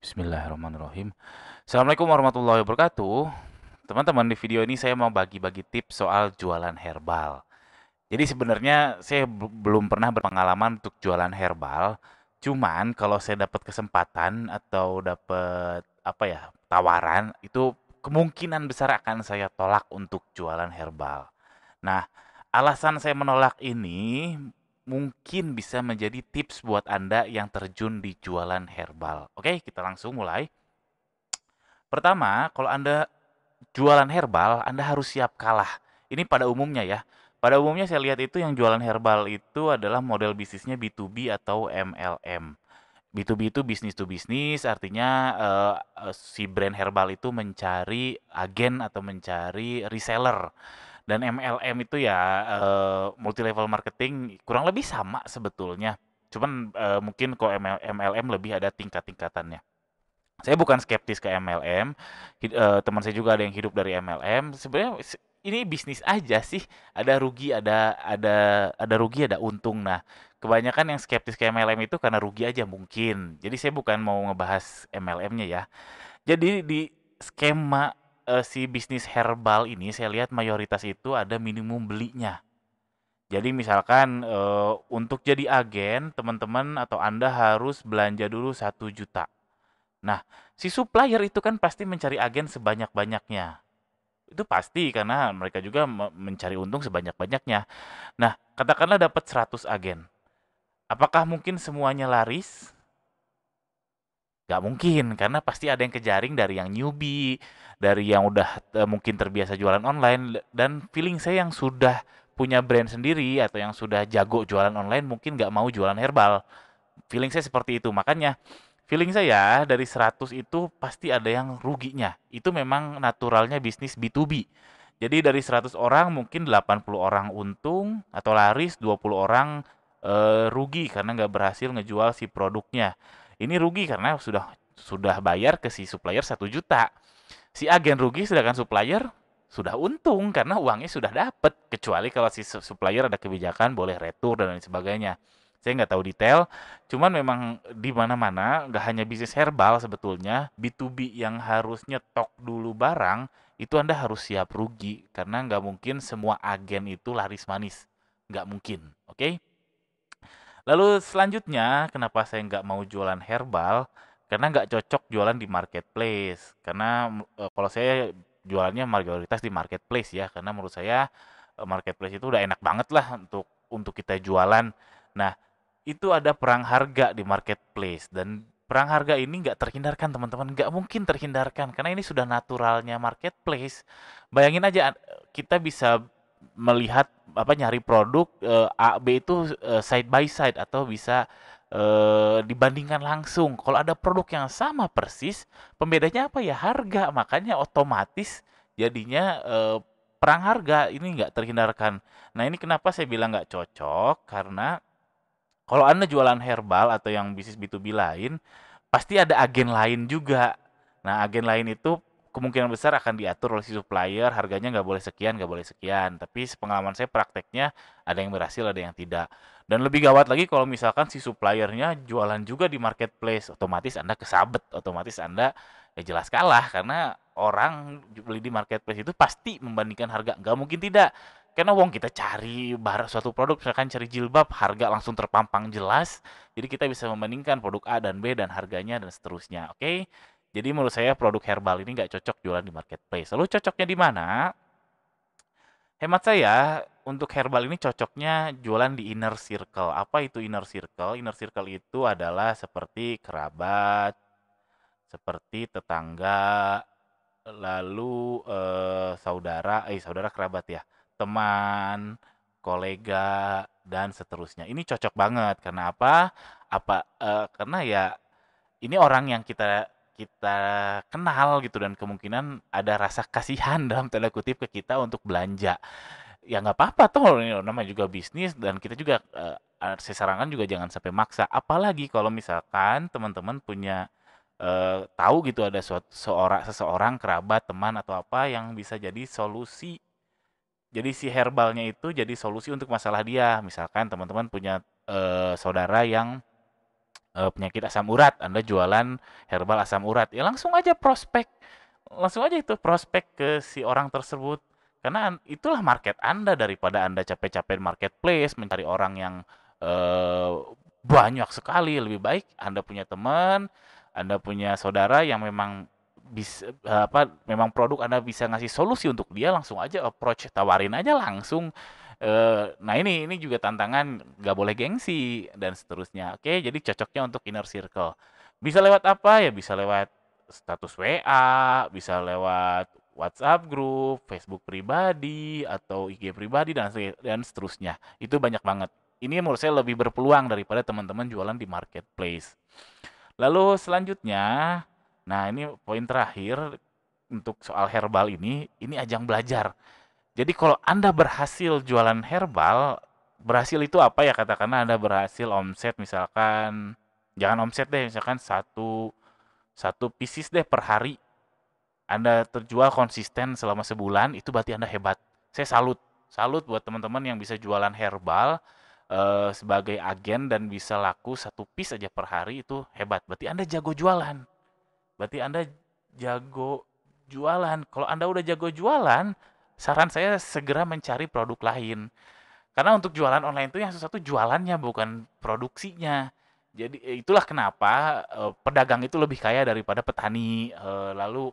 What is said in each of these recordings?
Bismillahirrahmanirrahim. Assalamualaikum warahmatullahi wabarakatuh. Teman-teman, di video ini saya mau bagi-bagi tips soal jualan herbal. Jadi sebenarnya saya belum pernah berpengalaman untuk jualan herbal. Cuman kalau saya dapat kesempatan atau dapat tawaran, itu kemungkinan besar akan saya tolak untuk jualan herbal. Nah, alasan saya menolak ini mungkin bisa menjadi tips buat Anda yang terjun di jualan herbal. Oke, kita langsung mulai. Pertama, kalau Anda jualan herbal, Anda harus siap kalah. Ini pada umumnya ya. Pada umumnya saya lihat itu yang jualan herbal itu adalah model bisnisnya B2B atau MLM. B2B itu bisnis to bisnis, artinya si brand herbal itu mencari agen atau mencari reseller. Dan MLM itu ya multi level marketing kurang lebih sama sebetulnya. Cuman mungkin kalau MLM lebih ada tingkat-tingkatannya. Saya bukan skeptis ke MLM, teman saya juga ada yang hidup dari MLM. Sebenarnya ini bisnis aja sih, ada rugi, ada rugi, ada untung. Nah, kebanyakan yang skeptis ke MLM itu karena rugi aja mungkin. Jadi saya bukan mau ngebahas MLM-nya ya. Jadi di skema si bisnis herbal ini saya lihat mayoritas itu ada minimum belinya. Jadi misalkan untuk jadi agen, teman-teman atau Anda harus belanja dulu 1 juta. Nah, si supplier itu kan pasti mencari agen sebanyak-banyaknya. Itu pasti karena mereka juga mencari untung sebanyak-banyaknya. Nah, katakanlah dapat 100 agen. Apakah mungkin semuanya laris? Gak mungkin, karena pasti ada yang kejaring dari yang newbie, dari yang udah mungkin terbiasa jualan online, dan feeling saya yang sudah punya brand sendiri atau yang sudah jago jualan online mungkin nggak mau jualan herbal. Feeling saya seperti itu. Makanya feeling saya dari 100 itu pasti ada yang ruginya. Itu memang naturalnya bisnis B2B. Jadi dari 100 orang mungkin 80 orang untung atau laris, 20 orang rugi karena nggak berhasil ngejual si produknya. Ini rugi karena sudah bayar ke si supplier 1 juta. Si agen rugi sedangkan supplier sudah untung karena uangnya sudah dapat. Kecuali kalau si supplier ada kebijakan boleh retur dan lain sebagainya. Saya nggak tahu detail, cuman memang di mana-mana, nggak hanya bisnis herbal sebetulnya, B2B yang harus nyetok dulu barang, itu Anda harus siap rugi, karena nggak mungkin semua agen itu laris manis. Nggak mungkin, oke? Lalu selanjutnya, kenapa saya nggak mau jualan herbal? Karena nggak cocok jualan di marketplace. Karena kalau saya jualannya mayoritas di marketplace ya, karena menurut saya marketplace itu udah enak banget lah untuk kita jualan. Nah, itu ada perang harga di marketplace dan perang harga ini nggak terhindarkan teman-teman, nggak mungkin terhindarkan karena ini sudah naturalnya marketplace. Bayangin aja kita bisa melihat nyari produk A B itu side by side atau bisa dibandingkan langsung. Kalau ada produk yang sama persis, pembedanya apa ya? Harga. Makanya otomatis jadinya perang harga ini nggak terhindarkan. Nah ini kenapa saya bilang nggak cocok karena kalau Anda jualan herbal atau yang bisnis B2B lain, pasti ada agen lain juga. Nah, agen lain itu kemungkinan besar akan diatur oleh si supplier, harganya nggak boleh sekian, nggak boleh sekian. Tapi sepengalaman saya prakteknya ada yang berhasil, ada yang tidak. Dan lebih gawat lagi kalau misalkan si suppliernya jualan juga di marketplace, otomatis Anda kesabet, otomatis Anda ya jelas kalah karena orang beli di marketplace itu pasti membandingkan harga, nggak mungkin tidak. Karena wong kita cari barang suatu produk, misalkan cari jilbab, harga langsung terpampang jelas. Jadi kita bisa membandingkan produk A dan B dan harganya dan seterusnya. Oke? Jadi menurut saya produk herbal ini nggak cocok jualan di marketplace. Lalu cocoknya di mana? Hemat saya untuk herbal ini cocoknya jualan di inner circle. Apa itu inner circle? Inner circle itu adalah seperti kerabat, seperti tetangga, lalu saudara kerabat ya, teman, kolega dan seterusnya. Ini cocok banget karena apa? Karena ya ini orang yang kita kita kenal gitu dan kemungkinan ada rasa kasihan dalam tanda kutip ke kita untuk belanja. Ya nggak apa-apa toh ini namanya juga bisnis dan kita juga saya sarankan juga jangan sampai maksa. Apalagi kalau misalkan teman-teman punya tahu gitu ada seseorang kerabat, teman atau apa yang bisa jadi solusi. Jadi si herbalnya itu jadi solusi untuk masalah dia. Misalkan teman-teman punya saudara yang penyakit asam urat, Anda jualan herbal asam urat, ya langsung aja itu prospek ke si orang tersebut. Karena itulah market Anda daripada Anda capek-capek marketplace mencari orang yang eh, banyak sekali. Lebih baik Anda punya teman, Anda punya saudara yang memang bisa memang produk Anda bisa ngasih solusi untuk dia, langsung aja approach, tawarin aja langsung. Nah ini juga tantangan, nggak boleh gengsi dan seterusnya. Oke, jadi cocoknya untuk inner circle. Bisa lewat apa ya? Bisa lewat status WA, bisa lewat WhatsApp grup, Facebook pribadi, atau IG pribadi, dan seterusnya. Itu banyak banget. Ini menurut saya lebih berpeluang daripada teman-teman jualan di marketplace. Lalu selanjutnya, nah ini poin terakhir untuk soal herbal ini ajang belajar. Jadi kalau Anda berhasil jualan herbal, berhasil itu apa ya, katakanlah Anda berhasil omset misalkan, jangan omset deh, misalkan satu satu pieces deh per hari, Anda terjual konsisten selama sebulan, itu berarti Anda hebat. Saya salut, salut buat teman-teman yang bisa jualan herbal sebagai agen dan bisa laku satu piece aja per hari, itu hebat. Berarti Anda jago jualan. Berarti Anda jago jualan. Kalau Anda udah jago jualan, saran saya segera mencari produk lain. Karena untuk jualan online itu yang susah tuh jualannya, bukan produksinya. Jadi itulah kenapa pedagang itu lebih kaya daripada petani. Lalu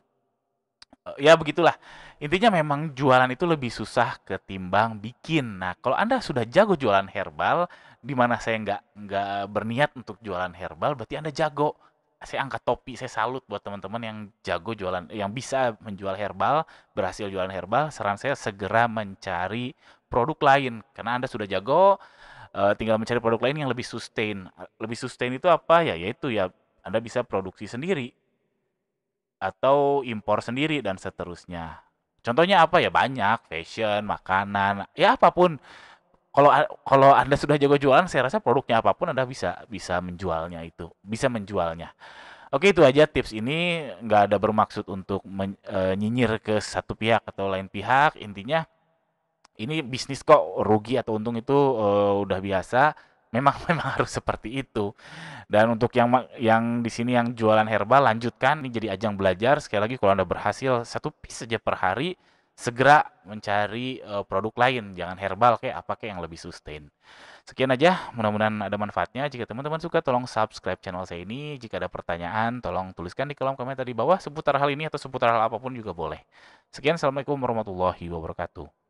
ya begitulah. Intinya memang jualan itu lebih susah ketimbang bikin. Nah, kalau Anda sudah jago jualan herbal, di mana saya nggak berniat untuk jualan herbal, berarti Anda jago. Saya angkat topi, saya salut buat teman-teman yang jago jualan, yang bisa menjual herbal, berhasil jualan herbal. Saran saya segera mencari produk lain, karena Anda sudah jago, tinggal mencari produk lain yang lebih sustain. Lebih sustain itu apa ya? Yaitu ya Anda bisa produksi sendiri atau impor sendiri dan seterusnya. Contohnya apa ya? Banyak, fashion, makanan, ya apapun. Kalau Anda sudah jago jualan, saya rasa produknya apapun Anda bisa bisa menjualnya itu, bisa menjualnya. Oke, itu aja tips ini, nggak ada bermaksud untuk nyinyir ke satu pihak atau lain pihak. Intinya ini bisnis kok, rugi atau untung itu udah biasa. Memang memang harus seperti itu. Dan untuk yang di sini yang jualan herbal, lanjutkan, ini jadi ajang belajar. Sekali lagi, kalau Anda berhasil satu piece saja per hari, segera mencari produk lain, jangan herbal kayak apa kayak yang lebih sustain. Sekian aja, mudah-mudahan ada manfaatnya. Jika teman-teman suka, tolong subscribe channel saya ini. Jika ada pertanyaan, tolong tuliskan di kolom komentar di bawah seputar hal ini atau seputar hal apapun juga boleh. Sekian, assalamualaikum warahmatullahi wabarakatuh.